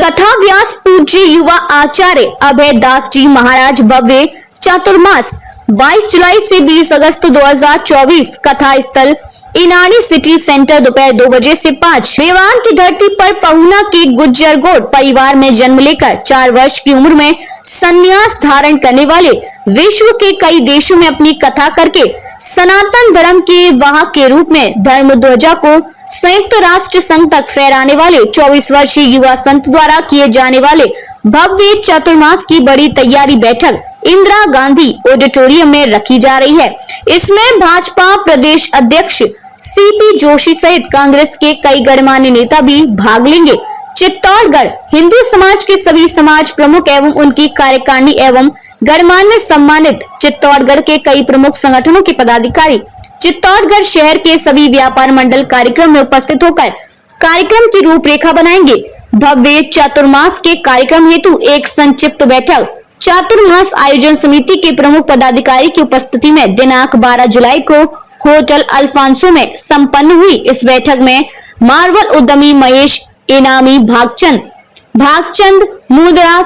कथा व्यास पूज्य युवा आचार्य अभय दास जी महाराज भव्य चातुर्मास 22 जुलाई से 20 अगस्त 2024 कथा स्थल इनानी सिटी सेंटर दोपहर 2 बजे से 5। मेवाड़ की धरती पर पहुना के गुज्जर गोड़ परिवार में जन्म लेकर 4 वर्ष की उम्र में संन्यास धारण करने वाले विश्व के कई देशों में अपनी कथा करके सनातन धर्म के वाहक के रूप में धर्म ध्वजा को संयुक्त राष्ट्र संघ तक फहराने वाले 24 वर्षीय युवा संत द्वारा किए जाने वाले भव्य चातुर्मास की बड़ी तैयारी बैठक इंदिरा गांधी ऑडिटोरियम में रखी जा रही है। इसमें भाजपा प्रदेश अध्यक्ष सीपी जोशी सहित कांग्रेस के कई गणमान्य नेता भी भाग लेंगे। चित्तौड़गढ़ हिंदू समाज के सभी समाज प्रमुख एवं उनकी कार्यकारिणी एवं गणमान्य सम्मानित चित्तौड़गढ़ के कई प्रमुख संगठनों के पदाधिकारी चित्तौड़गढ़ शहर के सभी व्यापार मंडल कार्यक्रम में उपस्थित होकर कार्यक्रम की रूपरेखा बनाएंगे। भव्य चातुर्मास के कार्यक्रम हेतु एक संक्षिप्त बैठक चातुर्मास आयोजन समिति के प्रमुख पदाधिकारी की उपस्थिति में दिनांक 12 जुलाई को होटल अल्फांसो में संपन्न हुई। इस बैठक में मार्वल उद्यमी महेश इनामी भागचंद मुद्रा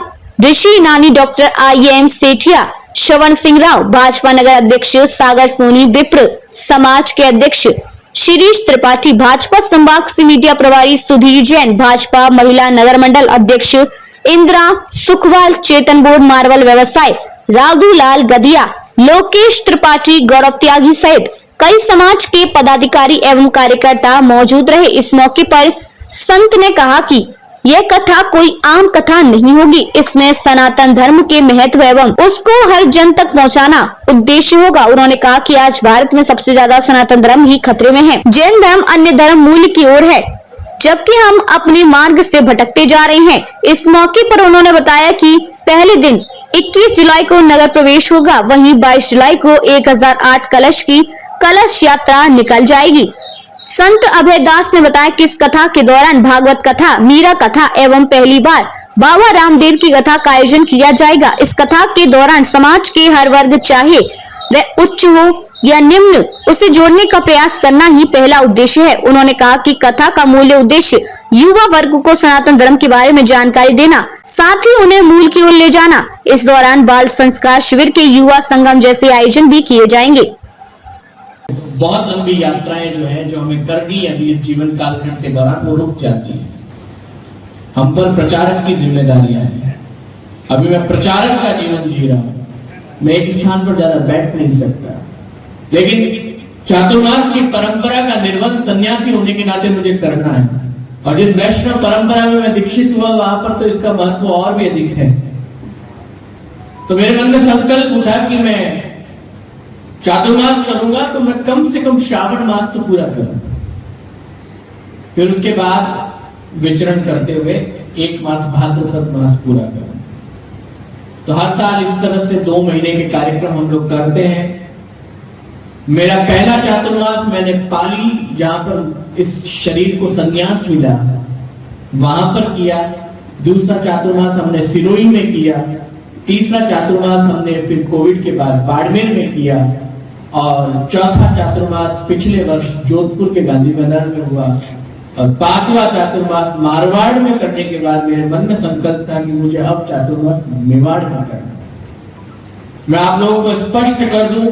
ऋषि नानी डॉक्टर IAM सेठिया श्रवण सिंह राव भाजपा नगर अध्यक्ष सागर सोनी विप्र समाज के अध्यक्ष शिरीष त्रिपाठी भाजपा संभाग से मीडिया प्रभारी सुधीर जैन भाजपा महिला नगर मंडल अध्यक्ष इंदिरा सुखवाल चेतन बोर्ड मार्वल व्यवसाय राघू लाल गदिया लोकेश त्रिपाठी गौरव त्यागी सहित कई समाज के पदाधिकारी एवं कार्यकर्ता मौजूद रहे। इस मौके पर संत ने कहा कि यह कथा कोई आम कथा नहीं होगी, इसमें सनातन धर्म के महत्व एवं उसको हर जन तक पहुंचाना उद्देश्य होगा। उन्होंने कहा कि आज भारत में सबसे ज्यादा सनातन धर्म ही खतरे में है। जैन धर्म अन्य धर्म मूल्य की ओर है, जबकि हम अपने मार्ग से भटकते जा रहे हैं। इस मौके पर उन्होंने बताया कि पहले दिन 21 जुलाई को नगर प्रवेश होगा, वहीं 22 जुलाई को 1008 कलश की कलश यात्रा निकल जाएगी। संत अभय दास ने बताया कि इस कथा के दौरान भागवत कथा, मीरा कथा एवं पहली बार बाबा रामदेव की कथा का आयोजन किया जाएगा। इस कथा के दौरान समाज के हर वर्ग चाहे वह उच्च हो या निम्न, उसे जोड़ने का प्रयास करना ही पहला उद्देश्य है। उन्होंने कहा कि कथा का मूल उद्देश्य युवा वर्ग को सनातन धर्म के बारे में जानकारी देना, साथ ही उन्हें मूल की ओर ले जाना। इस दौरान बाल संस्कार शिविर के युवा संगम जैसे आयोजन भी किए जाएंगे। बहुत लंबी यात्राएं जो है जो हमें करनी अभी इस जीवन कालखंड के दौरान वो रुक जाती है। हम पर प्रचारक की जिम्मेदारियां हैं। अभी मैं प्रचारक का जीवन जी रहा हूं, मैं एक स्थान पर ज्यादा बैठ नहीं सकता, लेकिन चातुर्मास की परंपरा का निर्बंध सन्यासी होने के नाते मुझे करना है। और जिस वैष्णव परंपरा में मैं दीक्षित हुआ वहां पर तो इसका महत्व और भी अधिक है। तो मेरे मन में संकल्प उठा कि मैं चातुर्मास करूंगा तो मैं कम से कम श्रावण मास तो पूरा करूंगा, फिर उसके बाद विचरण करते हुए 1 मास भाद्रपद मास पूरा करूंगा। तो हर साल इस तरह से 2 महीने के कार्यक्रम हम लोग करते हैं। मेरा पहला चातुर्मास मैंने पाली, जहां पर इस शरीर को संन्यास मिला, वहां पर किया। दूसरा चातुर्मास हमने सिरोही में किया। तीसरा चातुर्मास हमने फिर कोविड के बाद बाड़मेर में किया। और चौथा चातुर्मास पिछले वर्ष जोधपुर के गांधी मैदान में हुआ। और 5वां चातुर्मास मारवाड़ में करने के बाद मेरे मन में संकल्प था कि मुझे अब चातुर्मास मेवाड़ में करना। मैं आप लोगों को स्पष्ट कर दूं,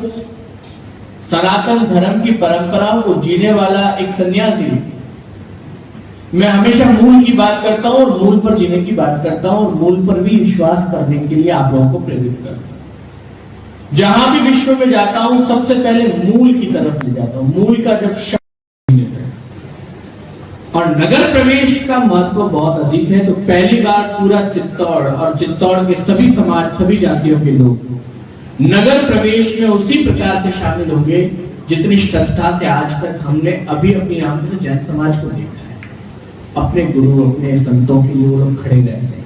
सनातन धर्म की परंपराओं को जीने वाला एक सन्यासी, मैं हमेशा मूल की बात करता हूं और मूल पर जीने की बात करता हूं और मूल पर भी विश्वास करने के लिए आप लोगों को प्रेरित करता हूं। जहां भी विश्व में जाता हूं सबसे पहले मूल की तरफ ले जाता हूं। मूल का जब शब्द और नगर प्रवेश का महत्व बहुत अधिक है। तो पहली बार पूरा चित्तौड़ और चित्तौड़ के सभी समाज, सभी जातियों के लोग नगर प्रवेश में उसी प्रकार से शामिल होंगे जितनी श्रद्धा से आज तक हमने अभी अपनी आंखों में जैन समाज को देखा है। अपने गुरु, अपने संतों के लिए वो लोग खड़े रहते हैं।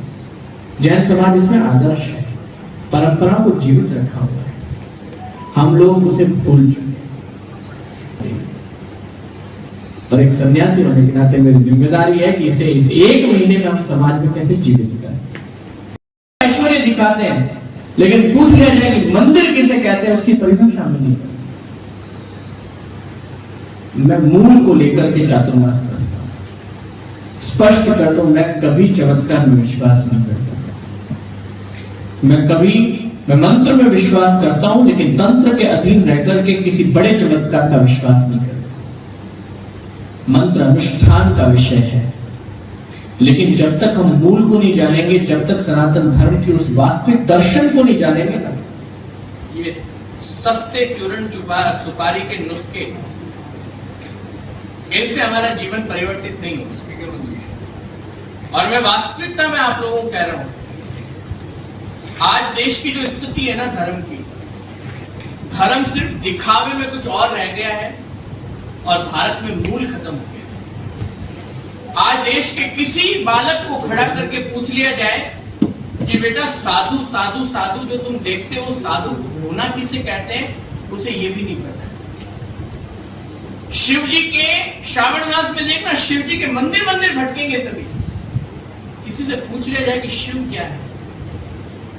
जैन समाज इसमें आदर्श है, परंपरा को जीवित रखा हुआ है। हम लोग उसे भूल चुके। और एक सन्यासी होने के नाते मेरी जिम्मेदारी है कि इसे इस 1 महीने में हम समाज में कैसे जीवित करें। ऐश्वर्य दिखाते हैं, लेकिन पूछ लिया जाए कि मंदिर किसे कहते हैं, उसकी परिभाषा में नहीं। मैं मूल को लेकर के चातुर्मास करता हूं। स्पष्ट कर दूं, मैं कभी चमत्कार में विश्वास नहीं करता। मैं मंत्र में विश्वास करता हूं, लेकिन तंत्र के अधीन रहकर के किसी बड़े चमत्कार का विश्वास नहीं करता। मंत्र अनुष्ठान का विषय है, लेकिन जब तक हम मूल को नहीं जानेंगे, जब तक सनातन धर्म की उस वास्तविक दर्शन को नहीं जानेंगे ना, ये सस्ते चूर्ण सुपारी के नुस्खे, इनसे हमारा जीवन परिवर्तित नहीं हो सकता। और मैं वास्तविकता में आप लोगों को कह रहा हूं, आज देश की जो स्थिति है ना धर्म की, धर्म सिर्फ दिखावे में कुछ और रह गया है और भारत में मूल खत्म हो गया। आज देश के किसी बालक को खड़ा करके पूछ लिया जाए कि बेटा साधु साधु साधु जो तुम देखते हो, साधु होना किसे कहते हैं, उसे ये भी नहीं पता। शिव जी के श्रावण मास में देखना, शिव जी के मंदिर मंदिर भटकेंगे सभी। किसी से पूछ लिया जाए कि शिव क्या है,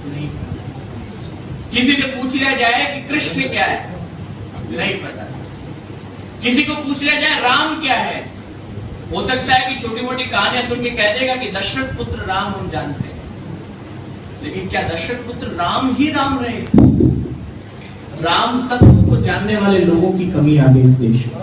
नहीं पता। किसी से पूछ लिया जाए कि कृष्ण क्या है, नहीं पता। किसी को पूछ लिया जाए राम क्या है, हो सकता है कि छोटी मोटी कहानियां सुन के कह देगा कि दशरथ पुत्र राम हम जानते हैं, लेकिन क्या दशरथ पुत्र राम ही राम रहे? राम तत्व को जानने वाले लोगों की कमी आ गई इस देश में।